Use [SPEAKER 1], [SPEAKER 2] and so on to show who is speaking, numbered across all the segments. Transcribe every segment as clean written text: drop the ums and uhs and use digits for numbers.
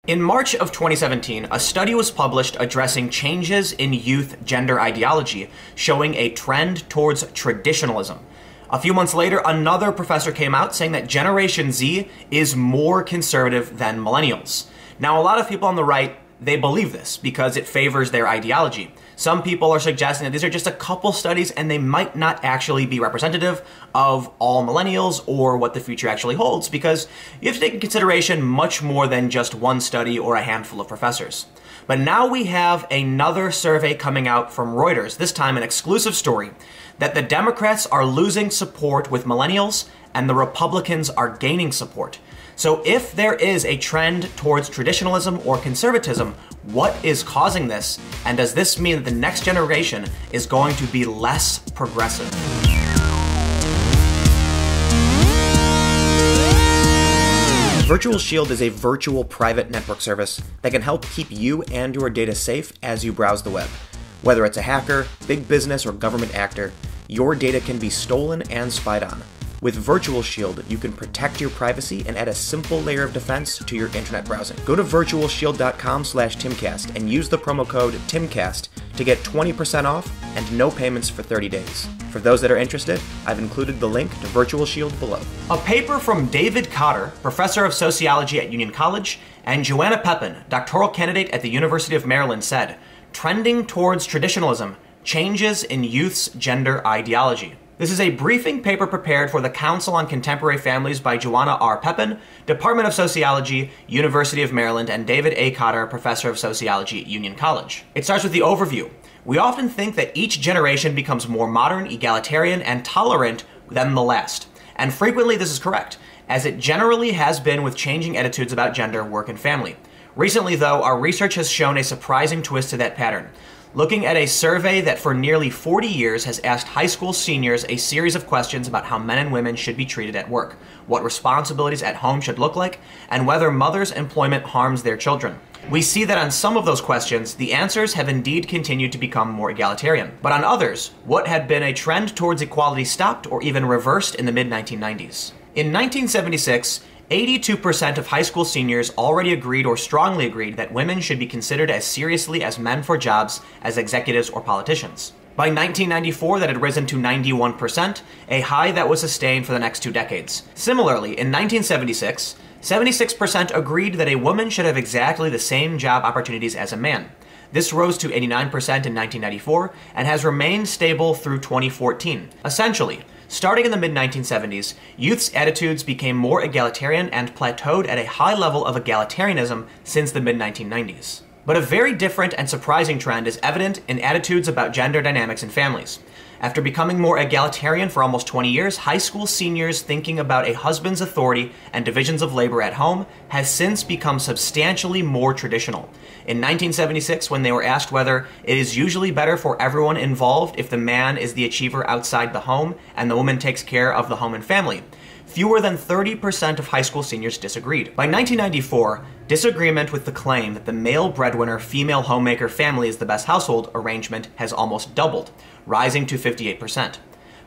[SPEAKER 1] In March of 2017, a study was published addressing changes in youth gender ideology, showing a trend towards traditionalism. A few months later, another professor came out saying that Generation Z is more conservative than millennials. Now, a lot of people on the right, they believe this because it favors their ideology. Some people are suggesting that these are just a couple studies and they might not actually be representative of all millennials or what the future actually holds, because you have to take into consideration much more than just one study or a handful of professors. But now we have another survey coming out from Reuters, this time an exclusive story, that the Democrats are losing support with millennials and the Republicans are gaining support. So if there is a trend towards traditionalism or conservatism, what is causing this? And does this mean that the next generation is going to be less progressive? Virtual Shield is a virtual private network service that can help keep you and your data safe as you browse the web. Whether it's a hacker, big business, or government actor, your data can be stolen and spied on. With Virtual Shield, you can protect your privacy and add a simple layer of defense to your internet browsing. Go to virtualshield.com/Timcast and use the promo code TIMCAST to get 20% off and no payments for 30 days. For those that are interested, I've included the link to Virtual Shield below. A paper from David Cotter, professor of sociology at Union College, and Joanna Pepin, doctoral candidate at the University of Maryland, said, "Trending towards traditionalism, changes in youth's gender ideology." This is a briefing paper prepared for the Council on Contemporary Families by Joanna R. Pepin, Department of Sociology, University of Maryland, and David A. Cotter, Professor of Sociology at Union College. It starts with the overview. We often think that each generation becomes more modern, egalitarian, and tolerant than the last. And frequently this is correct, as it generally has been with changing attitudes about gender, work, and family. Recently, though, our research has shown a surprising twist to that pattern. Looking at a survey that for nearly 40 years has asked high school seniors a series of questions about how men and women should be treated at work, what responsibilities at home should look like, and whether mothers' employment harms their children. We see that on some of those questions, the answers have indeed continued to become more egalitarian. But on others, what had been a trend towards equality stopped or even reversed in the mid-1990s. In 1976, 82% of high school seniors already agreed or strongly agreed that women should be considered as seriously as men for jobs as executives or politicians. By 1994, that had risen to 91%, a high that was sustained for the next 2 decades. Similarly, in 1976, 76% agreed that a woman should have exactly the same job opportunities as a man. This rose to 89% in 1994 and has remained stable through 2014. Essentially, starting in the mid-1970s, youth's attitudes became more egalitarian and plateaued at a high level of egalitarianism since the mid-1990s. But a very different and surprising trend is evident in attitudes about gender dynamics in families. After becoming more egalitarian for almost 20 years, high school seniors thinking about a husband's authority and divisions of labor at home has since become substantially more traditional. In 1976, when they were asked whether it is usually better for everyone involved if the man is the achiever outside the home and the woman takes care of the home and family, fewer than 30% of high school seniors disagreed. By 1994, disagreement with the claim that the male breadwinner, female homemaker family is the best household arrangement has almost doubled, rising to 58%.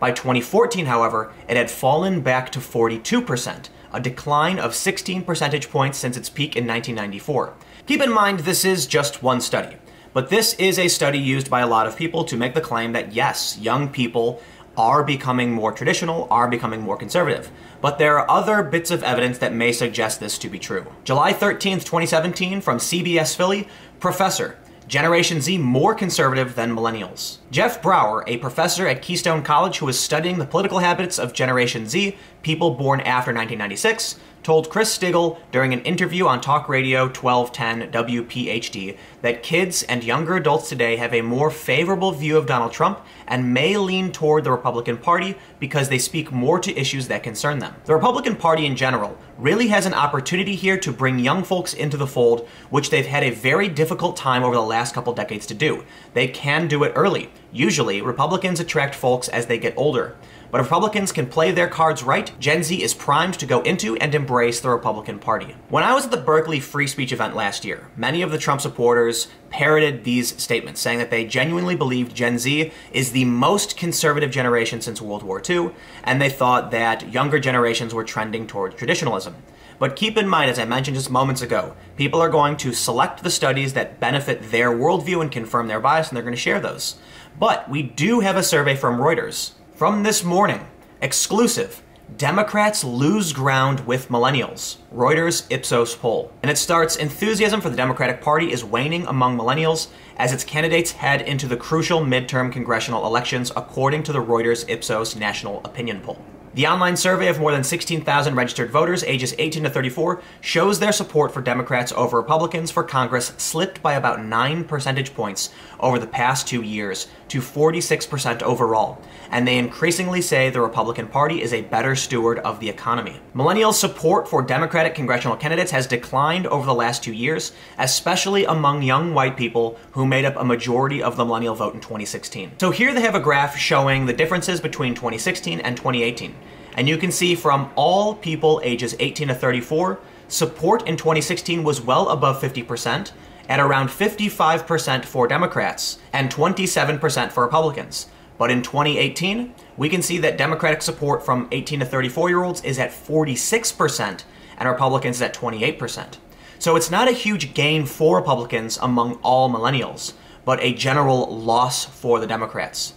[SPEAKER 1] By 2014, however, it had fallen back to 42%, a decline of 16 percentage points since its peak in 1994. Keep in mind, this is just one study, but this is a study used by a lot of people to make the claim that yes, young people are becoming more traditional, are becoming more conservative. But there are other bits of evidence that may suggest this to be true. July 13th, 2017, from CBS Philly, Professor, Generation Z more conservative than millennials. Jeff Brower, a professor at Keystone College who was studying the political habits of Generation Z, people born after 1996, told Chris Stigl during an interview on talk radio 1210 WPHD that kids and younger adults today have a more favorable view of Donald Trump and may lean toward the Republican Party because they speak more to issues that concern them. The Republican Party in general really has an opportunity here to bring young folks into the fold, which they've had a very difficult time over the last couple decades to do. They can do it early. Usually, Republicans attract folks as they get older. But if Republicans can play their cards right, Gen Z is primed to go into and embrace the Republican Party. When I was at the Berkeley free speech event last year, many of the Trump supporters parroted these statements, saying that they genuinely believed Gen Z is the most conservative generation since World War II, and they thought that younger generations were trending toward traditionalism. But keep in mind, as I mentioned just moments ago, people are going to select the studies that benefit their worldview and confirm their bias, and they're going to share those. But we do have a survey from Reuters from this morning, exclusive. Democrats lose ground with millennials. Reuters Ipsos poll. And it starts, enthusiasm for the Democratic Party is waning among millennials as its candidates head into the crucial midterm congressional elections, according to the Reuters Ipsos National Opinion Poll. The online survey of more than 16,000 registered voters ages 18 to 34 shows their support for Democrats over Republicans for Congress slipped by about 9 percentage points over the past 2 years to 46% overall, and they increasingly say the Republican Party is a better steward of the economy. Millennials' support for Democratic congressional candidates has declined over the last 2 years, especially among young white people who made up a majority of the millennial vote in 2016. So here they have a graph showing the differences between 2016 and 2018. And you can see from all people ages 18 to 34, support in 2016 was well above 50%, at around 55% for Democrats and 27% for Republicans. But in 2018, we can see that Democratic support from 18 to 34-year-olds is at 46% and Republicans is at 28%. So it's not a huge gain for Republicans among all millennials, but a general loss for the Democrats.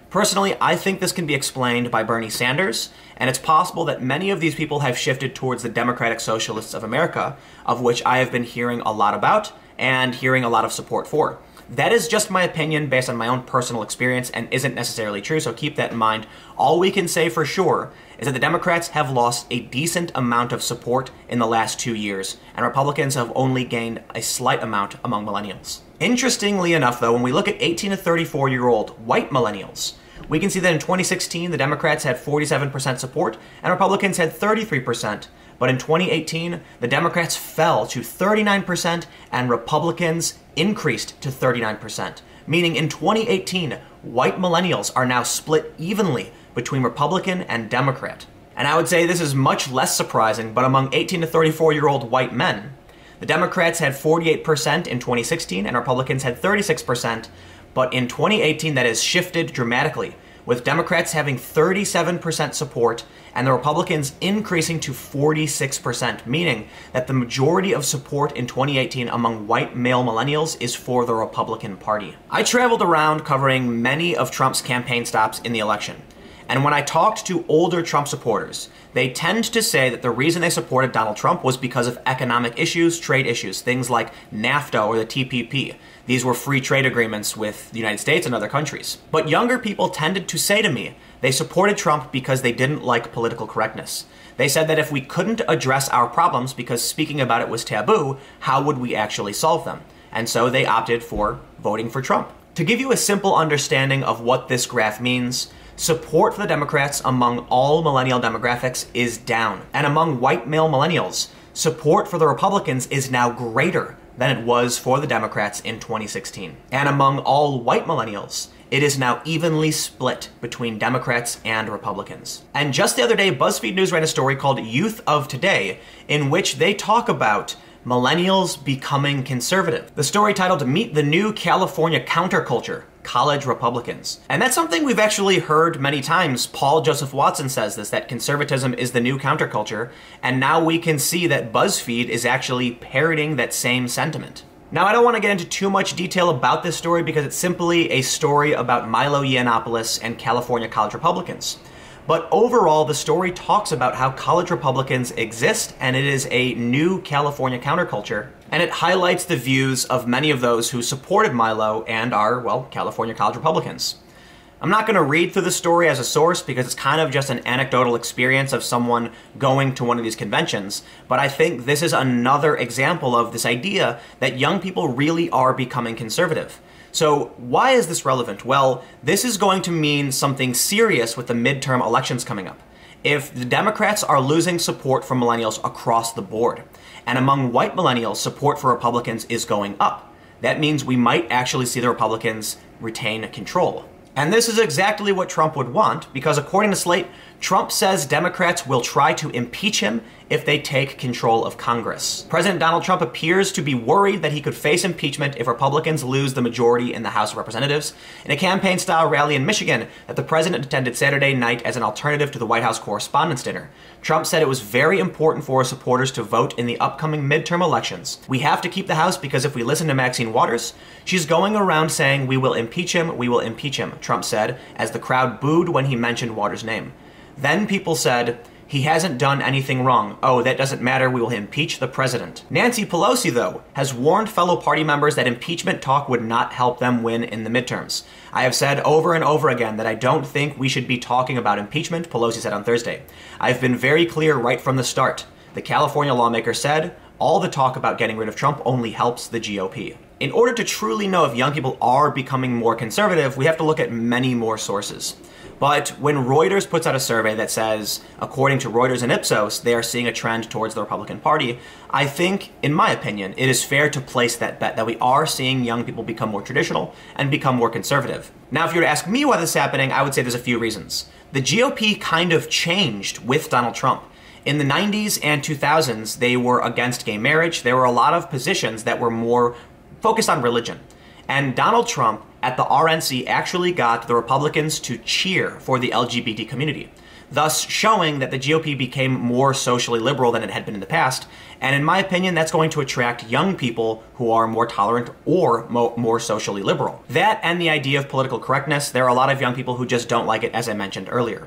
[SPEAKER 1] Personally, I think this can be explained by Bernie Sanders, and it's possible that many of these people have shifted towards the Democratic Socialists of America, of which I have been hearing a lot about and hearing a lot of support for. That is just my opinion based on my own personal experience and isn't necessarily true, so keep that in mind. All we can say for sure is that the Democrats have lost a decent amount of support in the last 2 years, and Republicans have only gained a slight amount among millennials. Interestingly enough, though, when we look at 18 to 34-year-old white millennials, we can see that in 2016, the Democrats had 47% support and Republicans had 33%. But in 2018, the Democrats fell to 39% and Republicans increased to 39%. Meaning in 2018, white millennials are now split evenly between Republican and Democrat. And I would say this is much less surprising, but among 18 to 34-year-old white men, the Democrats had 48% in 2016 and Republicans had 36%. But in 2018, that has shifted dramatically, with Democrats having 37% support and the Republicans increasing to 46%, meaning that the majority of support in 2018 among white male millennials is for the Republican Party. I traveled around covering many of Trump's campaign stops in the election, and when I talked to older Trump supporters, they tend to say that the reason they supported Donald Trump was because of economic issues, trade issues, things like NAFTA or the TPP. These were free trade agreements with the United States and other countries. But younger people tended to say to me they supported Trump because they didn't like political correctness. They said that if we couldn't address our problems because speaking about it was taboo, how would we actually solve them? And so they opted for voting for Trump. To give you a simple understanding of what this graph means, support for the Democrats among all millennial demographics is down. And among white male millennials, support for the Republicans is now greater than it was for the Democrats in 2016. And among all white millennials, it is now evenly split between Democrats and Republicans. And just the other day, BuzzFeed News ran a story called Youth of Today, in which they talk about millennials becoming conservative. The story titled Meet the New California Counterculture, College Republicans. And that's something we've actually heard many times. Paul Joseph Watson says this, that conservatism is the new counterculture, and now we can see that BuzzFeed is actually parroting that same sentiment. Now, I don't want to get into too much detail about this story because it's simply a story about Milo Yiannopoulos and California college Republicans. But overall, the story talks about how college Republicans exist, and it is a new California counterculture. And it highlights the views of many of those who supported Milo and are, well, California college Republicans. I'm not going to read through the story as a source because it's kind of just an anecdotal experience of someone going to one of these conventions, but I think this is another example of this idea that young people really are becoming conservative. So why is this relevant? Well, this is going to mean something serious with the midterm elections coming up. If the Democrats are losing support from millennials across the board, and among white millennials, support for Republicans is going up, that means we might actually see the Republicans retain control. And this is exactly what Trump would want, because according to Slate, Trump says Democrats will try to impeach him if they take control of Congress. President Donald Trump appears to be worried that he could face impeachment if Republicans lose the majority in the House of Representatives. In a campaign-style rally in Michigan that the president attended Saturday night as an alternative to the White House Correspondents' Dinner, Trump said it was very important for his supporters to vote in the upcoming midterm elections. We have to keep the House because if we listen to Maxine Waters, she's going around saying we will impeach him, Trump said, as the crowd booed when he mentioned Waters' name. Then people said, he hasn't done anything wrong. Oh, that doesn't matter. We will impeach the president. Nancy Pelosi, though, has warned fellow party members that impeachment talk would not help them win in the midterms. I have said over and over again that I don't think we should be talking about impeachment, Pelosi said on Thursday. I've been very clear right from the start. The California lawmaker said, all the talk about getting rid of Trump only helps the GOP. In order to truly know if young people are becoming more conservative, we have to look at many more sources. But when Reuters puts out a survey that says, according to Reuters and Ipsos, they are seeing a trend towards the Republican Party, I think, in my opinion, it is fair to place that bet that we are seeing young people become more traditional and become more conservative. Now, if you were to ask me why this is happening, I would say there's a few reasons. The GOP kind of changed with Donald Trump. In the 90s and 2000s, they were against gay marriage. There were a lot of positions that were more focused on religion. And Donald Trump at the RNC actually got the Republicans to cheer for the LGBT community, thus showing that the GOP became more socially liberal than it had been in the past. And in my opinion, that's going to attract young people who are more tolerant or more socially liberal. That and the idea of political correctness, there are a lot of young people who just don't like it, as I mentioned earlier.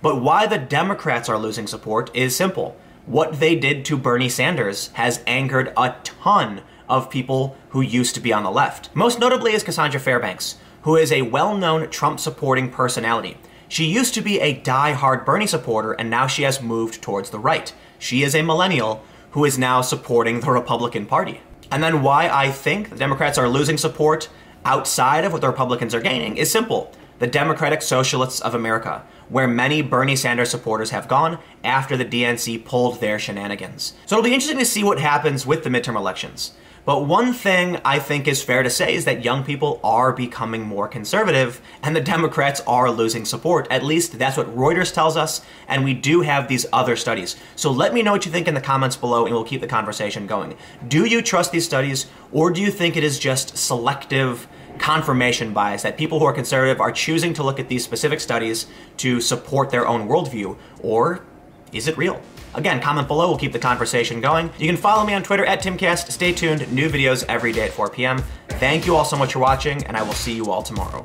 [SPEAKER 1] But why the Democrats are losing support is simple. What they did to Bernie Sanders has angered a ton of people who used to be on the left. Most notably is Cassandra Fairbanks, who is a well-known Trump-supporting personality. She used to be a die-hard Bernie supporter, and now she has moved towards the right. She is a millennial who is now supporting the Republican Party. And then why I think the Democrats are losing support outside of what the Republicans are gaining is simple. The Democratic Socialists of America, where many Bernie Sanders supporters have gone after the DNC pulled their shenanigans. So it'll be interesting to see what happens with the midterm elections. But one thing I think is fair to say is that young people are becoming more conservative and the Democrats are losing support. At least that's what Reuters tells us, and we do have these other studies. So let me know what you think in the comments below and we'll keep the conversation going. Do you trust these studies, or do you think it is just selective confirmation bias, that people who are conservative are choosing to look at these specific studies to support their own worldview, or is it real? Again, comment below, we'll keep the conversation going. You can follow me on Twitter at Timcast. Stay tuned, new videos every day at 4 p.m. Thank you all so much for watching, and I will see you all tomorrow.